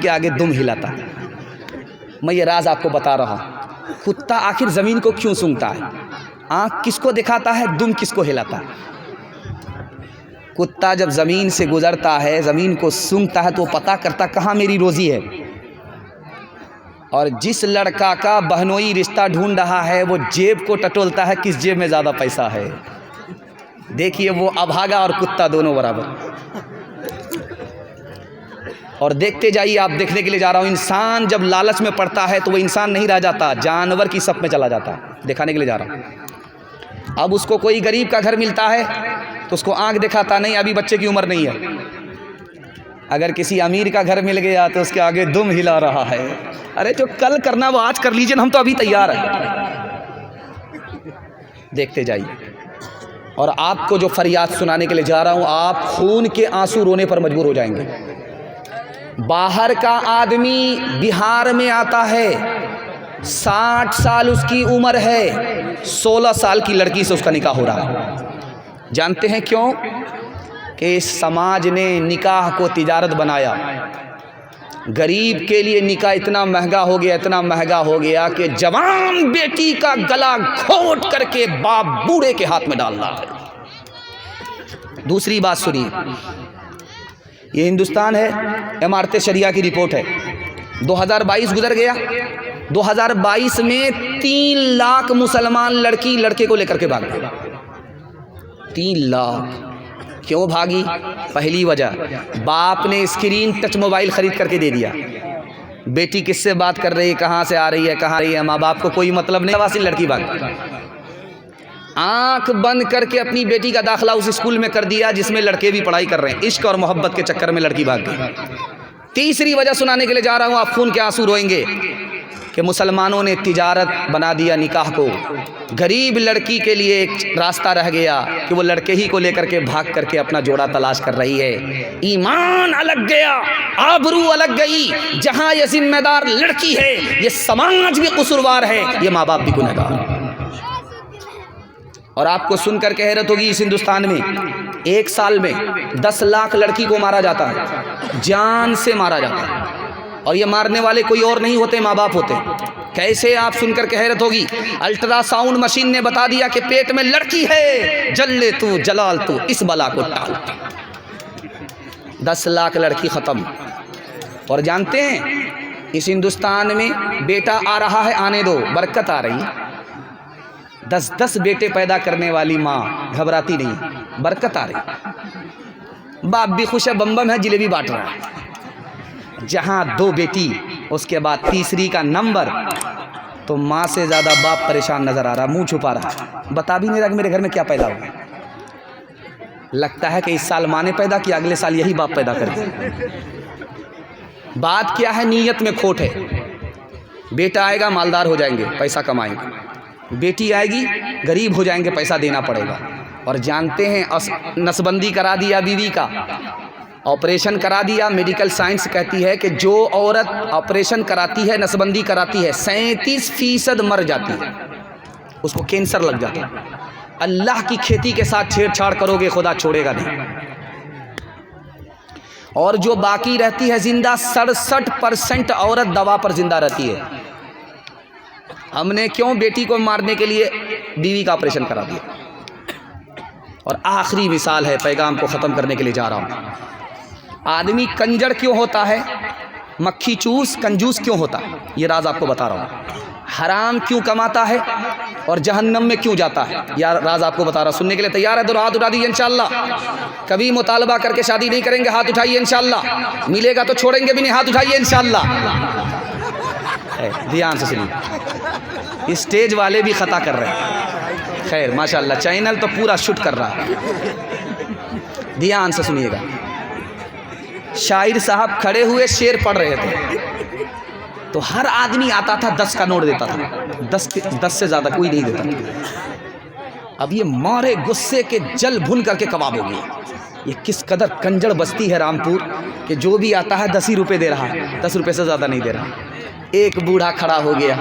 کے آگے دم ہلاتا ہے۔ میں یہ راز آپ کو بتا رہا ہوں، کتا آخر زمین کو کیوں سونگھتا ہے؟ آنکھ کس کو دکھاتا ہے، دم کس کو ہلاتا ہے؟ کتا جب زمین سے گزرتا ہے، زمین کو سونگھتا ہے، تو وہ پتہ کرتا کہاں میری روزی ہے۔ اور جس لڑکا کا بہنوئی رشتہ ڈھونڈ رہا ہے وہ جیب کو ٹٹولتا ہے کس جیب میں زیادہ پیسہ ہے۔ دیکھیے وہ ابھاگا اور کتا دونوں برابر۔ اور دیکھتے جائیے، آپ دیکھنے کے لیے جا رہا ہوں، انسان جب لالچ میں پڑتا ہے تو وہ انسان نہیں رہ جاتا، جانور کی صف میں چلا جاتا ہے۔ دکھانے کے لیے جا رہا ہوں، اب اس کو کوئی غریب کا گھر ملتا ہے تو اس کو آنکھ دکھاتا نہیں، ابھی بچے کی عمر نہیں ہے۔ اگر کسی امیر کا گھر مل گیا تو اس کے آگے دم ہلا رہا ہے، ارے جو کل کرنا وہ آج کر لیجئے، ہم تو ابھی تیار ہیں۔ دیکھتے جائیے، اور آپ کو جو فریاد سنانے کے لیے جا رہا ہوں، آپ خون کے آنسو رونے پر مجبور ہو جائیں گے۔ باہر کا آدمی بہار میں آتا ہے، 60 سال اس کی عمر ہے، 16 سال کی لڑکی سے اس کا نکاح ہو رہا ہے۔ جانتے ہیں کیوں؟ کہ سماج نے نکاح کو تجارت بنایا۔ غریب کے لیے نکاح اتنا مہنگا ہو گیا، اتنا مہنگا ہو گیا کہ جوان بیٹی کا گلا گھونٹ کر کے باپ بوڑھے کے ہاتھ میں ڈال رہا ہے۔ دوسری بات سنیے، یہ ہندوستان ہے، امارت شریعہ کی رپورٹ ہے، 2022 گزر گیا، 2022 میں 3 لاکھ مسلمان لڑکی لڑکے کو لے کر کے بھاگ گئے۔ 3 لاکھ کیوں بھاگی؟ پہلی وجہ، باپ نے اسکرین ٹچ موبائل خرید کر کے دے دیا۔ بیٹی کس سے بات کر رہی ہے، کہاں سے آ رہی ہے، کہاں رہی ہے، ماں باپ کو کوئی مطلب نہیں، واسی لڑکی بھاگ گئی۔ آنکھ بند کر کے اپنی بیٹی کا داخلہ اس اسکول میں کر دیا جس میں لڑکے بھی پڑھائی کر رہے ہیں، عشق اور محبت کے چکر میں لڑکی بھاگ گئی۔ تیسری وجہ سنانے کے لیے جا رہا ہوں، آپ خون کے آنسو روئیں گے، کہ مسلمانوں نے تجارت بنا دیا نکاح کو۔ غریب لڑکی کے لیے ایک راستہ رہ گیا کہ وہ لڑکے ہی کو لے کر کے بھاگ کر کے اپنا جوڑا تلاش کر رہی ہے۔ ایمان الگ گیا، آبرو الگ گئی۔ جہاں یہ ذمہ دار لڑکی ہے، یہ سماج بھی قصوروار ہے، یہ ماں باپ بھی گنہگار ہے۔ اور آپ کو سن کر کے حیرت ہوگی، اس ہندوستان میں 1 سال میں 10 لاکھ لڑکی کو مارا جاتا ہے، جان سے مارا جاتا ہے، اور یہ مارنے والے کوئی اور نہیں ہوتے، ماں باپ ہوتے ہیں۔ کیسے؟ آپ سن کر کے حیرت ہوگی، الٹرا ساؤنڈ مشین نے بتا دیا کہ پیٹ میں لڑکی ہے، جل لے تو جلال تو اس بلا کو ٹال۔ 10 لاکھ لڑکی ختم۔ اور جانتے ہیں اس ہندوستان میں بیٹا آ رہا ہے، آنے دو، برکت آ رہی ہے۔ 10 بیٹے پیدا کرنے والی ماں گھبراتی نہیں، برکت آ رہی۔ باپ بھی خوش ہے، بم بم ہے، جلیبی بانٹ رہا ہے۔ جہاں 2 بیٹی، اس کے بعد تیسری کا نمبر، تو ماں سے زیادہ باپ پریشان نظر آ رہا، منہ چھپا رہا، بتا بھی نہیں رہا کہ میرے گھر میں کیا پیدا ہوا۔ لگتا ہے کہ اس سال ماں نے پیدا کیا، اگلے سال یہی باپ پیدا کر دیا۔ بات کیا ہے؟ نیت میں کھوٹ ہے۔ بیٹا آئے گا مالدار ہو جائیں گے، پیسہ کمائیں گے، بیٹی آئے گی غریب ہو جائیں گے، پیسہ دینا پڑے گا۔ اور جانتے ہیں نسبندی کرا دیا بیوی کا، آپریشن کرا دیا۔ میڈیکل سائنس کہتی ہے کہ جو عورت آپریشن کراتی ہے، نسبندی کراتی ہے، 37% مر جاتی ہے، اس کو کینسر لگ جاتا ہے۔ اللہ کی کھیتی کے ساتھ چھیڑ چھاڑ کرو گے، خدا چھوڑے گا نہیں۔ اور جو باقی رہتی ہے زندہ، 67% عورت دوا پر زندہ رہتی ہے۔ ہم نے کیوں بیٹی کو مارنے کے لیے بیوی کا آپریشن کرا دیا۔ اور آخری مثال ہے، پیغام کو ختم کرنے کے لیے جا رہا ہوں۔ آدمی کنجر کیوں ہوتا ہے، مکھی چوس کنجوس کیوں ہوتا ہے، یہ راز آپ کو بتا رہا ہوں۔ حرام کیوں کماتا ہے اور جہنم میں کیوں جاتا ہے، یہ راز آپ کو بتا رہا ہوں۔ سننے کے لیے تیار ہے تو ہاتھ اٹھا دیجیے انشاءاللہ۔ کبھی مطالبہ کر کے شادی نہیں کریں گے، ہاتھ اٹھائیے انشاءاللہ۔ ملے گا تو چھوڑیں گے بھی نہیں، ہاتھ اٹھائیے انشاءاللہ۔ دھیان سے سنیے، اسٹیج والے بھی خطا کر رہے ہیں، خیر ماشاءاللہ چینل تو پورا شوٹ کر رہا ہے۔ دھیان سے سنیے گا، شاعر صاحب کھڑے ہوئے شعر پڑھ رہے تھے، تو ہر آدمی آتا تھا 10 کا نوٹ دیتا تھا، 10 سے زیادہ کوئی نہیں دیتا تھا۔ اب یہ مارے غصے کے جل بھن کر کے کباب ہو گیا۔ یہ کس قدر کنجڑ بستی ہے رامپور کہ جو بھی آتا ہے 10 ہی روپے دے رہا ہے، 10 روپے سے زیادہ نہیں دے رہا۔ ایک بوڑھا کھڑا ہو گیا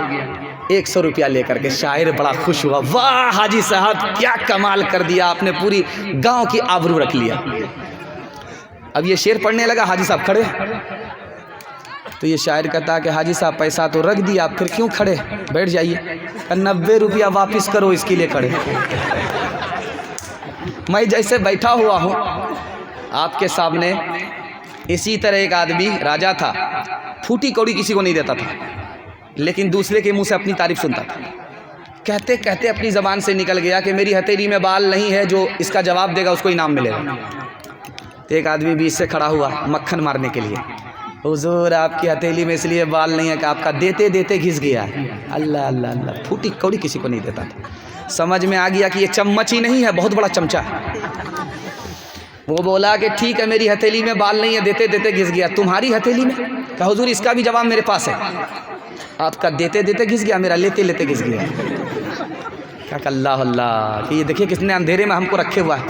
100 روپیہ لے کر کے، شاعر بڑا خوش ہوا، واہ حاجی صاحب کیا کمال کر دیا آپ نے، پوری گاؤں کی آبرو رکھ لیا۔ اب یہ شعر پڑھنے لگا، حاجی صاحب کھڑے، تو یہ شاعر کہتا کہ حاجی صاحب پیسہ تو رکھ دیا، پھر کیوں کھڑے، بیٹھ جائیے۔ 90 روپیہ واپس کرو، اس کے لیے کھڑے۔ میں جیسے بیٹھا ہوا ہوں آپ کے سامنے، اسی طرح ایک آدمی راجا تھا، پھوٹی کوڑی کسی کو نہیں دیتا تھا، لیکن دوسرے کے منہ سے اپنی تعریف سنتا تھا۔ کہتے کہتے اپنی زبان سے نکل گیا کہ میری ہتھیلی میں بال نہیں ہے، جو اس کا جواب دے گا اس کو انعام ملے گا۔ ایک آدمی بیچ سے کھڑا ہوا مکھن مارنے کے لیے، حضور آپ کی ہتھیلی میں اس لیے بال نہیں ہے کہ آپ کا دیتے دیتے گھس گیا۔ اللہ اللہ اللہ، پھوٹی کوڑی کسی کو نہیں دیتا تھا۔ سمجھ میں آ گیا کہ یہ چمچ ہی نہیں ہے، بہت بڑا چمچہ ہے۔ وہ بولا کہ ٹھیک ہے میری ہتھیلی میں بال نہیں ہے، دیتے دیتے گھس گیا، تمہاری ہتھیلی میں؟ کہ حضور اس کا بھی جواب میرے پاس ہے، آپ کا دیتے دیتے گھس گیا، میرا لیتے لیتے گھس گیا۔ کہ اللہ اللہ، کہ یہ دیکھیے کتنے اندھیرے میں ہم کو رکھے ہوا ہے۔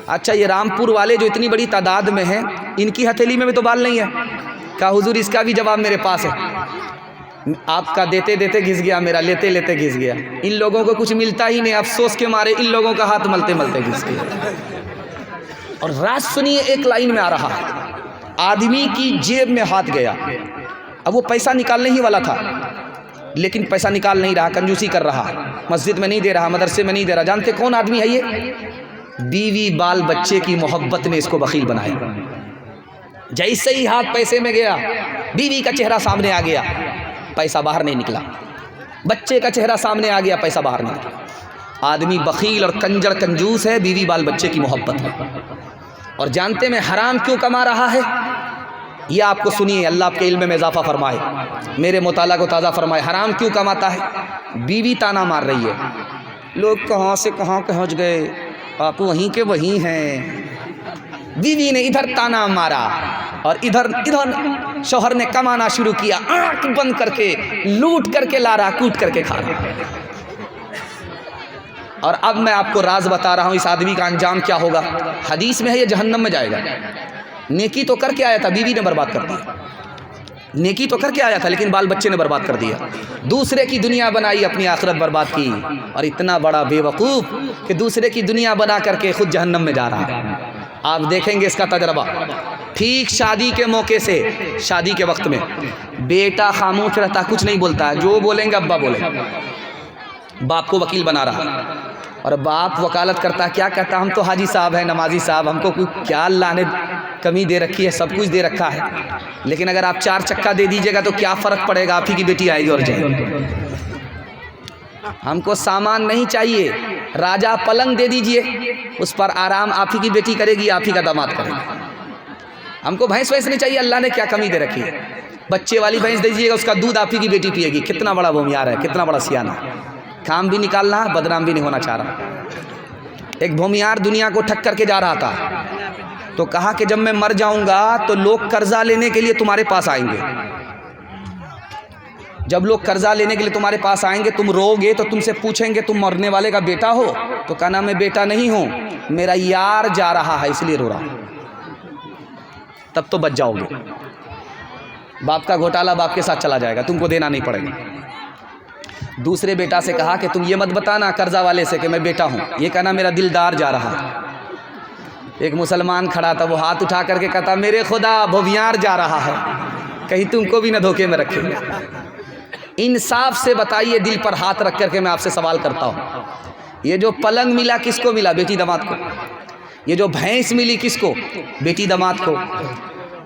اچھا یہ رامپور والے جو اتنی بڑی تعداد میں ہیں، ان کی ہتھیلی میں بھی تو بال نہیں ہے؟ کہا حضور اس کا بھی جواب میرے پاس ہے، آپ کا دیتے دیتے گھس گیا، میرا لیتے لیتے گھس گیا۔ ان لوگوں کو کچھ ملتا ہی نہیں، افسوس کے مارے ان لوگوں کا ہاتھ ملتے ملتے گھس گیا۔ اور راز سنیے، ایک لائن میں آ رہا ہے، آدمی کی جیب میں ہاتھ گیا، اب وہ پیسہ نکالنے ہی والا تھا، لیکن پیسہ نکال نہیں رہا، کنجوسی کر رہا، مسجد میں نہیں دے رہا، مدرسے میں نہیں دے رہا۔ جانتے کون آدمی ہے یہ؟ بیوی بال بچے کی محبت نے اس کو بخیل بنایا۔ جیسے ہی ہاتھ پیسے میں گیا، بیوی کا چہرہ سامنے آ گیا، پیسہ باہر نہیں نکلا، بچے کا چہرہ سامنے آ گیا، پیسہ باہر نہیں نکلا۔ آدمی بخیل اور کنجر کنجوس ہے، بیوی بال بچے کی محبت ہے۔ اور جانتے میں حرام کیوں کما رہا ہے؟ یہ آپ کو سنیے، اللہ آپ کے علم میں اضافہ فرمائے، میرے مطالعہ کو تازہ فرمائے۔ حرام کیوں کماتا ہے؟ بیوی تانا مار رہی ہے، لوگ کہاں سے کہاں پہنچ گئے، آپ وہیں کے وہیں ہیں۔ بیوی نے ادھر تانا مارا اور ادھر شوہر نے کمانا شروع کیا، آنکھ بند کر کے لوٹ کر کے لا رہا، کوٹ کر کے کھا رہا۔ اور اب میں آپ کو راز بتا رہا ہوں، اس آدمی کا انجام کیا ہوگا۔ حدیث میں ہے یہ جہنم میں جائے گا۔ نیکی تو کر کے آیا تھا، بیوی نے برباد کر دیا۔ نیکی تو کر کے آیا تھا، لیکن بال بچے نے برباد کر دیا۔ دوسرے کی دنیا بنائی، اپنی آخرت برباد کی، اور اتنا بڑا بے وقوف کہ دوسرے کی دنیا بنا کر کے خود جہنم میں جا رہا ہے۔ آپ دیکھیں گے اس کا تجربہ۔ ٹھیک شادی کے موقع سے، شادی کے وقت میں بیٹا خاموش رہتا، کچھ نہیں بولتا ہے، جو بولیں گے ابا بولیں۔ باپ کو وکیل بنا رہا، اور باپ وکالت کرتا ہے، کیا کہتا، ہم تو حاجی صاحب ہیں، نمازی صاحب، ہم کو کیا اللہ نے کمی دے رکھی ہے، سب کچھ دے رکھا ہے، لیکن اگر آپ 4 چکا دے دیجیے گا تو کیا فرق پڑے گا، آپ ہی کی بیٹی آئے گی اور جائے گی۔ ہم کو سامان نہیں چاہیے، راجہ پلنگ دے دیجئے، اس پر آرام آپ ہی کی بیٹی کرے گی، آپ ہی کا داماد کرے گا۔ ہم کو بھینس ویس نہیں چاہیے، اللہ نے کیا کمی دے رکھی ہے، بچے والی بھینس دے دیجیے گا، اس کا دودھ آپ ہی کی بیٹی پیے گی۔ کتنا بڑا بھومیار ہے، کتنا بڑا سیانہ، کام بھی نکالنا، بدنام بھی نہیں ہونا چاہ رہا۔ ایک بھومیار دنیا کو ٹھک کر کے جا رہا تھا، تو کہا کہ جب میں مر جاؤں گا تو لوگ قرضہ لینے کے لیے تمہارے پاس آئیں گے، جب لوگ قرضہ لینے کے لیے تمہارے پاس آئیں گے، تم رو گے تو تم سے پوچھیں گے تم مرنے والے کا بیٹا ہو؟ تو کہنا میں بیٹا نہیں ہوں، میرا یار جا رہا ہے اس لیے رو رہا ہوں۔ تب تو بچ جاؤ گے۔ باپ کا گھوٹالہ باپ کے ساتھ چلا جائے گا، تم کو دینا نہیں پڑے گا۔ دوسرے بیٹا سے کہا کہ تم یہ مت بتانا قرضہ والے سے کہ میں بیٹا ہوں، یہ کہنا میرا دلدار جا رہا ہے۔ ایک مسلمان کھڑا تھا، وہ ہاتھ اٹھا کر کے کہتا میرے خدا بھومیار جا رہا ہے، کہیں تم کو بھی نہ دھوکے میں رکھے۔ انصاف سے بتائیے، دل پر ہاتھ رکھ کر کے میں آپ سے سوال کرتا ہوں، یہ جو پلنگ ملا کس کو ملا؟ بیٹی داماد کو۔ یہ جو بھینس ملی کس کو؟ بیٹی داماد کو۔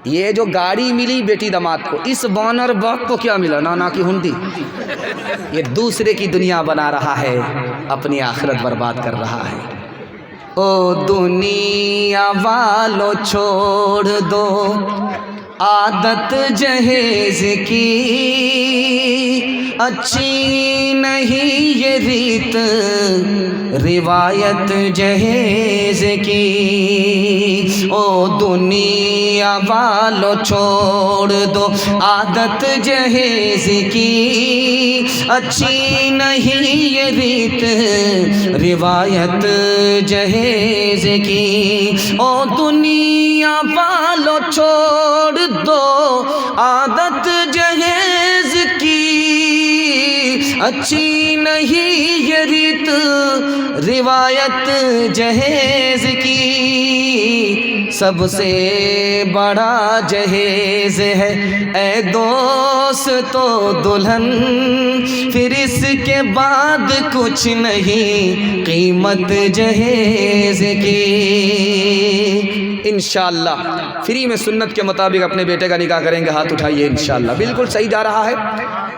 یہ جو گاڑی ملی بیٹی داماد کو۔ اس بانر باپ کو کیا ملا؟ نانا کی ہنڈی۔ یہ دوسرے کی دنیا بنا رہا ہے، اپنی آخرت برباد کر رہا ہے۔ او دنیا والو چھوڑ دو عادت جہیز کی، اچھی نہیں یہ ریت روایت جہیز کی۔ او دنیا والو چھوڑ دو عادت جہیز کی، اچھی نہیں یہ ریت روایت جہیز کی۔ او دنیا والو چھوڑ دو عادت جہیز کی، اچھی نہیں یہ ریت روایت جہیز کی۔ سب سے بڑا جہیز ہے، اے دوست تو دلہن پھر اس کے بعد کچھ نہیں قیمت جہیز کی۔ انشاءاللہ فری میں سنت کے مطابق اپنے بیٹے کا نکاح کریں گے، ہاتھ اٹھائیے انشاءاللہ۔ بالکل صحیح جا رہا ہے۔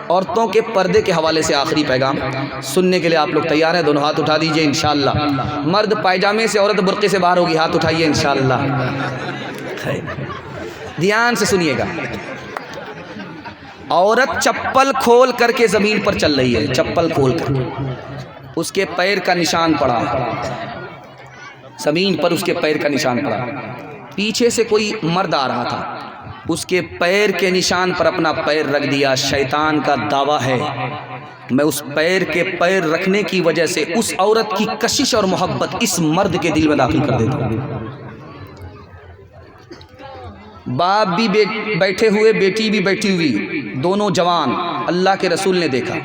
عورتوں کے پردے کے حوالے سے آخری پیغام سننے کے لیے آپ لوگ تیار ہیں؟ دونوں ہاتھ اٹھا دیجئے انشاءاللہ۔ مرد پائجامے سے، عورت برقعے سے باہر ہوگی، ہاتھ اٹھائیے انشاءاللہ۔ دھیان سے سنیے گا۔ عورت چپل کھول کر کے زمین پر چل رہی ہے، چپل کھول کر، اس کے پیر کا نشان پڑا، زمین پر اس کے پیر کا نشان پڑا۔ پیچھے سے کوئی مرد آ رہا تھا، اس کے پیر کے نشان پر اپنا پیر رکھ دیا۔ شیطان کا دعویٰ ہے میں اس پیر کے پیر رکھنے کی وجہ سے اس عورت کی کشش اور محبت اس مرد کے دل میں داخل کر دیتا ہوں۔ باپ بھی بیٹھے ہوئے، بیٹی بھی بیٹھی ہوئی، دونوں جوان۔ اللہ کے رسول نے دیکھا،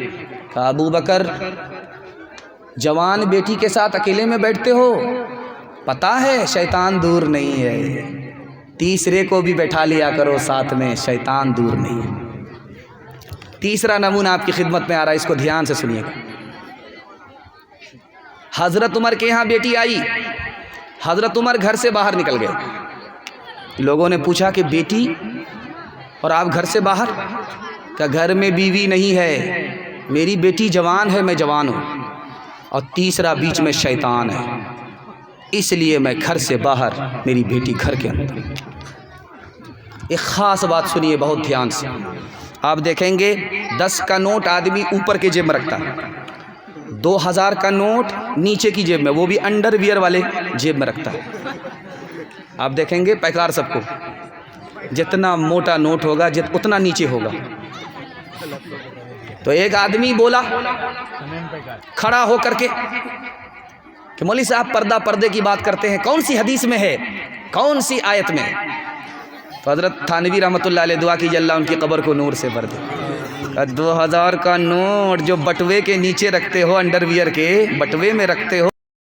کہا ابو بکر جوان بیٹی کے ساتھ اکیلے میں بیٹھتے ہو؟ پتہ ہے شیطان دور نہیں ہے، تیسرے کو بھی بیٹھا لیا کرو ساتھ میں، شیطان دور نہیں ہے۔ تیسرا نمونہ آپ کی خدمت میں آ رہا ہے، اس کو دھیان سے سنیے گا۔ حضرت عمر کے یہاں بیٹی آئی، حضرت عمر گھر سے باہر نکل گئے۔ لوگوں نے پوچھا کہ بیٹی اور آپ گھر سے باہر؟ کہ گھر میں بیوی نہیں ہے، میری بیٹی جوان ہے، میں جوان ہوں، اور تیسرا بیچ میں شیطان ہے، اس لیے میں گھر سے باہر، میری بیٹی گھر کے اندر۔ ایک خاص بات سنیے بہت دھیان سے، آپ دیکھیں گے 10 کا نوٹ آدمی اوپر کے جیب میں رکھتا ہے، 2000 کا نوٹ نیچے کی جیب میں، وہ بھی انڈر ویئر والے جیب میں رکھتا ہے۔ آپ دیکھیں گے پیکار سب کو، جتنا موٹا نوٹ ہوگا اتنا نیچے ہوگا۔ تو ایک آدمی بولا کھڑا ہو کر کے کہ مولوی صاحب پردے کی بات کرتے ہیں، کون سی حدیث میں ہے، کون سی آیت میں؟ تو حضرت تھانوی رحمۃ اللہ علیہ دعا کیجیے اللہ ان کی قبر کو نور سے بھر دے۔ 2000 کا نوٹ جو بٹوے کے نیچے رکھتے ہو، انڈر ویئر کے بٹوے میں رکھتے ہو،